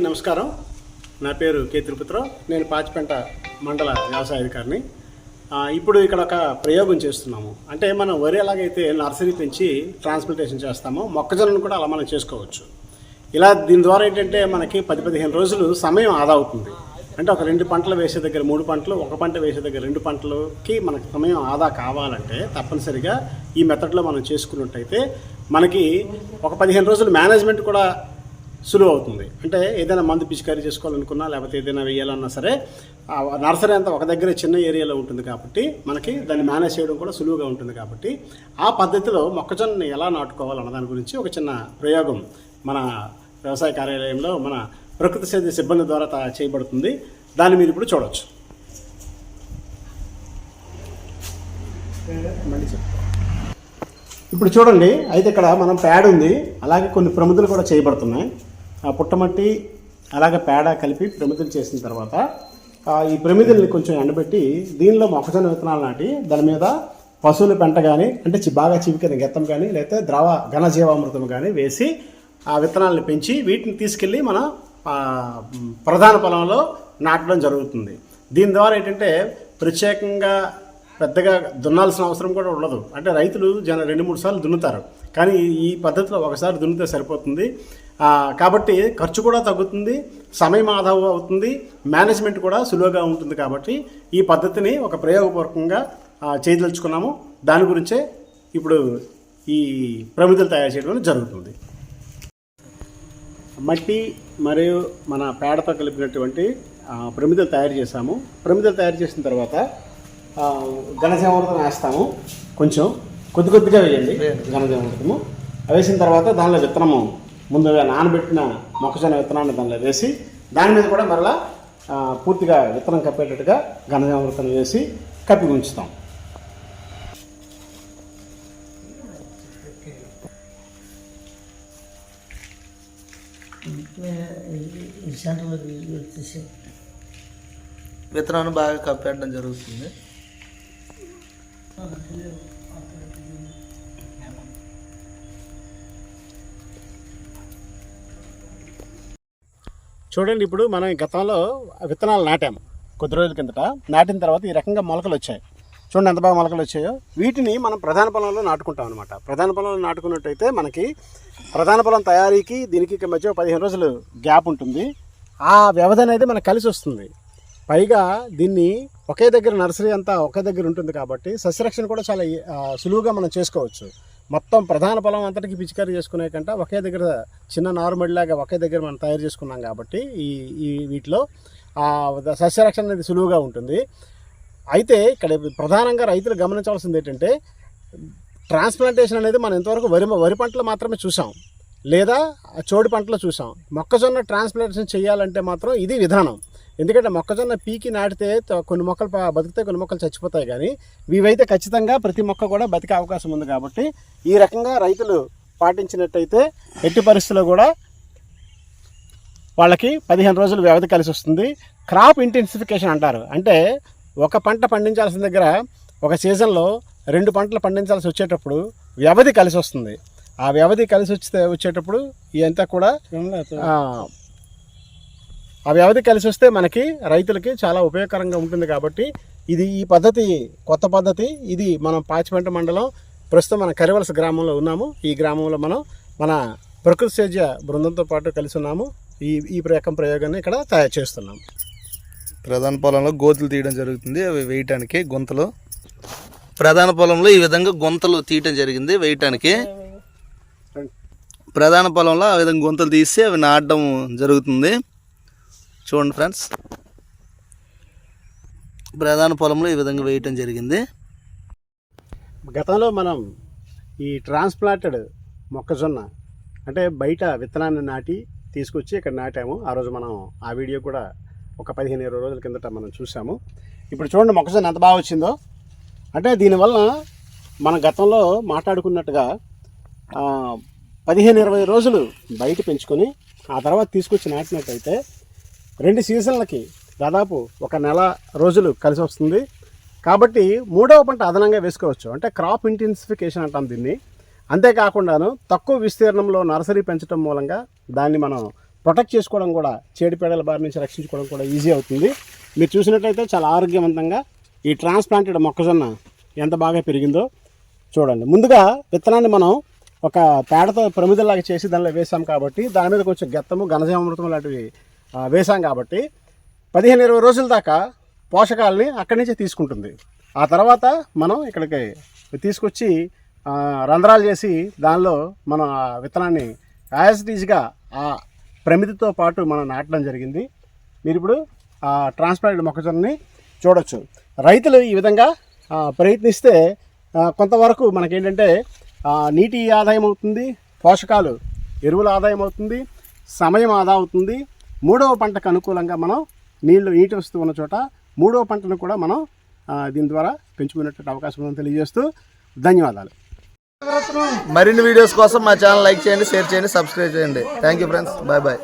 నమస్కారం, నా పేరు కే తిరుపతిరావు. నేను పాచిపెంట మండల వ్యవసాయ అధికారిని. ఇప్పుడు ఇక్కడ ఒక ప్రయోగం చేస్తున్నాము. అంటే మనం వరి ఎలాగైతే నర్సరీ పెంచి ట్రాన్స్ప్లాంటేషన్ చేస్తామో మొక్కజొన్నను కూడా అలా మనం చేసుకోవచ్చు. దీని ద్వారా ఏంటంటే మనకి 10-15 రోజులు సమయం ఆదా అవుతుంది. అంటే ఒక 2 పంటలు వేసే దగ్గర 3 పంటలు, ఒక పంట వేసే దగ్గర 2 పంటలకి మనకి సమయం ఆదా కావాలంటే తప్పనిసరిగా ఈ మెథడ్లో మనం చేసుకున్నట్టయితే మనకి ఒక 15 రోజులు మేనేజ్మెంట్ కూడా సులువు అవుతుంది. అంటే ఏదైనా మందు పిచికారీ చేసుకోవాలనుకున్నా లేకపోతే ఏదైనా వేయాలన్నా సరే నర్సరీ అంతా ఒక దగ్గర చిన్న ఏరియాలో ఉంటుంది కాబట్టి మనకి దాన్ని మేనేజ్ చేయడం కూడా సులువుగా ఉంటుంది. కాబట్టి ఆ పద్ధతిలో మొక్కజొన్నని ఎలా నాటుకోవాలన్న దాని గురించి ఒక చిన్న ప్రయోగం మన వ్యవసాయ కార్యాలయంలో మన ప్రకృతి సేద్య సిబ్బంది ద్వారా చేయబడుతుంది. దాన్ని మీరు ఇప్పుడు చూడవచ్చు. ఇప్పుడు చూడండి, అయితే ఇక్కడ మనం ప్యాడ్ ఉంది, అలాగే కొన్ని ప్రమిదలు కూడా చేయబడుతున్నాయి. ఆ పుట్టమట్టి అలాగే పేడ కలిపి ప్రమిదలు చేసిన తర్వాత ఈ ప్రమిదల్ని కొంచెం ఎండబెట్టి దీనిలో మొక్కజొన్న విత్తనాలు నాటి దాని మీద పశువుల పెంట కానీ అంటే బాగా చివికిన గెత్తం కానీ లేకపోతే ఘనజీవామృతం కానీ వేసి ఆ విత్తనాలను పెంచి వీటిని తీసుకెళ్ళి మన ప్రధాన పొలంలో నాటడం జరుగుతుంది. దీని ద్వారా ఏంటంటే ప్రత్యేకంగా పెద్దగా దున్నాల్సిన అవసరం కూడా ఉండదు. అంటే రైతులు 2-3 సార్లు దున్నుతారు, కానీ ఈ పద్ధతిలో ఒకసారి దున్నితే సరిపోతుంది. కాబట్టి ఖర్చు కూడా తగ్గుతుంది, సమయం ఆదా అవుతుంది, మేనేజ్మెంట్ కూడా సులువుగా ఉంటుంది. కాబట్టి ఈ పద్ధతిని ఒక ప్రయోగపూర్వకంగా చేయదలుచుకున్నాము. దాని గురించే ఇప్పుడు ఈ ప్రమిదలు తయారు చేయడం జరుగుతుంది. మట్టి మరియు మన పేడతో కలిపినటువంటి ప్రమిదలు తయారు చేసాము. ప్రమిదలు తయారు చేసిన తర్వాత ఘనజీవామృతం వేస్తాము. కొంచెం కొద్దిగా వేయండి ఘనజీవామృతము. వేసిన తర్వాత దానిలో విత్తనము ముందుగా నానబెట్టిన మొక్కజొన్న విత్తనాన్ని దానిలో వేసి దాని మీద కూడా మరలా పూర్తిగా విత్తనం కప్పేటట్టుగా ఘనజీవామృతం వేసి కప్పి ఉంచుతాం. విత్తనాన్ని బాగా కప్పేయడం జరుగుతుంది. చూడండి, ఇప్పుడు మనం గతంలో విత్తనాలు నాటాము. కొద్ది రోజుల కిందట నాటిన తర్వాత ఈ రకంగా మొలకలు వచ్చాయి. చూడండి ఎంత బాగా మొలకలు వచ్చాయో. వీటిని మనం ప్రధాన పొలంలో నాటుకుంటాం అనమాట. ప్రధాన పొలంలో నాటుకున్నట్టయితే మనకి ప్రధాన పొలం తయారీకి దీనికి మధ్య 15 రోజులు గ్యాప్ ఉంటుంది. ఆ వ్యవధి అనేది మనకు కలిసి వస్తుంది. పైగా దీన్ని ఒకే దగ్గర నర్సరీ అంతా ఒకే దగ్గర ఉంటుంది కాబట్టి సస్యరక్షణ కూడా చాలా సులువుగా మనం చేసుకోవచ్చు. మొత్తం ప్రధాన పొలం అంతటికి పిచికారీ చేసుకునే కంటే ఒకే దగ్గర చిన్న నారుమడిలాగా ఒకే దగ్గర మనం తయారు చేసుకున్నాం కాబట్టి ఈ వీటిలో సస్యరక్షణ అనేది సులువుగా ఉంటుంది. అయితే ఇక్కడ ప్రధానంగా రైతులు గమనించవలసింది ఏంటంటే ట్రాన్స్ప్లాంటేషన్ అనేది మనం ఇంతవరకు వరి పంటలు మాత్రమే చూసాం, లేదా చోడి పంటలు చూసాం. మొక్కజొన్న ట్రాన్స్ప్లాంటేషన్ చేయాలంటే మాత్రం ఇది విధానం. ఎందుకంటే మొక్కజొన్న పీకి నాటితే కొన్ని మొక్కలు బతుకుతాయి, కొన్ని మొక్కలు చచ్చిపోతాయి. కానీ ఇవైతే ఖచ్చితంగా ప్రతి మొక్క కూడా బతికే అవకాశం ఉంది. కాబట్టి ఈ రకంగా రైతులు పాటించినట్టయితే ఎట్టి పరిస్థితుల్లో కూడా వాళ్ళకి 15 రోజులు వ్యవధి కలిసి వస్తుంది. క్రాప్ ఇంటెన్సిఫికేషన్ అంటారు. అంటే ఒక పంట పండించాల్సిన దగ్గర ఒక సీజన్లో 2 పంటలు పండించాల్సి వచ్చేటప్పుడు వ్యవధి కలిసి వస్తుంది. ఆ వ్యవధి కలిసి వచ్చేటప్పుడు ఇదంతా కూడా ఆ వ్యవధి కలిసి వస్తే మనకి రైతులకి చాలా ఉపయోగకరంగా ఉంటుంది. కాబట్టి ఈ పద్ధతి కొత్త పద్ధతి. ఇది మనం పాచిపెంట మండలం ప్రస్తుతం మన కరివలస గ్రామంలో ఉన్నాము. ఈ గ్రామంలో మనం మన ప్రకృతి సేద్య బృందంతో పాటు కలిసి ఉన్నాము. ఈ ప్రయోగాన్ని ఇక్కడ తయారు చేస్తున్నాము. ప్రధాన పొలంలో గోతులు తీయడం జరుగుతుంది, అవి వేయటానికి గుంతలు. ప్రధాన పొలంలో ఈ విధంగా గుంతలు తీయటం జరిగింది వేయటానికి. ప్రధాన పొలంలో ఆ విధంగా గుంతలు తీసి అవి నాటడం జరుగుతుంది. చూడండి ఫ్రెండ్స్, ప్రధాన పొలంలో ఈ విధంగా వేయటం జరిగింది. గతంలో మనం ఈ ట్రాన్స్ప్లాంటెడ్ మొక్కజొన్న అంటే బయట విత్తనాన్ని నాటి తీసుకొచ్చి ఇక్కడ నాటాము. ఆ రోజు మనం ఆ వీడియో కూడా ఒక 15-20 రోజుల కిందట మనం చూసాము. ఇప్పుడు చూడండి మొక్కజొన్న ఎంత బాగా వచ్చిందో. అంటే దీనివల్ల మన గతంలో మాట్లాడుకున్నట్టుగా 15-20 రోజులు బయట పెంచుకొని ఆ తర్వాత తీసుకొచ్చి నాటినట్టయితే 2 సీజన్లకి దాదాపు 1 నెల రోజులు కలిసి వస్తుంది. కాబట్టి 3వ పంట అదనంగా వేసుకోవచ్చు. అంటే క్రాప్ ఇంటెన్సిఫికేషన్ అంటాం దీన్ని. అంతేకాకుండాను తక్కువ విస్తీర్ణంలో నర్సరీ పెంచడం మూలంగా దాన్ని మనం ప్రొటెక్ట్ చేసుకోవడం కూడా, చీడపీడల బారి నుంచి రక్షించుకోవడం కూడా ఈజీ అవుతుంది. మీరు చూసినట్లయితే చాలా ఆరోగ్యవంతంగా ఈ ట్రాన్స్ప్లాంటెడ్ మొక్కజొన్న ఎంత బాగా పెరిగిందో చూడండి. ముందుగా విత్తనాన్ని మనం ఒక పేడతో ప్రమిదలాగా చేసి దానిలో వేసాం కాబట్టి దాని మీద కొంచెం గెత్తము, ఘనజామృతం లాంటివి వేసాం కాబట్టి 15-20 రోజుల దాకా పోషకాలని అక్కడి నుంచే తీసుకుంటుంది. ఆ తర్వాత మనం ఇక్కడికి తీసుకొచ్చి రంధ్రాలు చేసి దానిలో మనం ఆ విత్తనాన్ని యాజ్ ఇట్ ఈజ్గా ఆ ప్రమిదితో పాటు మనం నాటడం జరిగింది. మీరు ఇప్పుడు ఆ ట్రాన్స్ప్లాంటెడ్ మొక్కజొన్నని చూడొచ్చు. రైతులు ఈ విధంగా ప్రయత్నిస్తే కొంతవరకు మనకేంటంటే నీటి ఆదాయం అవుతుంది, పోషకాలు ఎరువుల ఆదాయం అవుతుంది, సమయం ఆదా అవుతుంది. మూడవ పంటకు అనుకూలంగా మనం నీటి వస్తూ ఉన్న చోట మూడవ పంటను కూడా మనం దీని ద్వారా పెంచుకునేటువంటి అవకాశం ఉందని తెలియజేస్తూ ధన్యవాదాలు. మరిన్ని వీడియోస్ కోసం మా ఛానల్ లైక్ చేయండి, షేర్ చేయండి, సబ్స్క్రైబ్ చేయండి. Thank you friends, bye bye.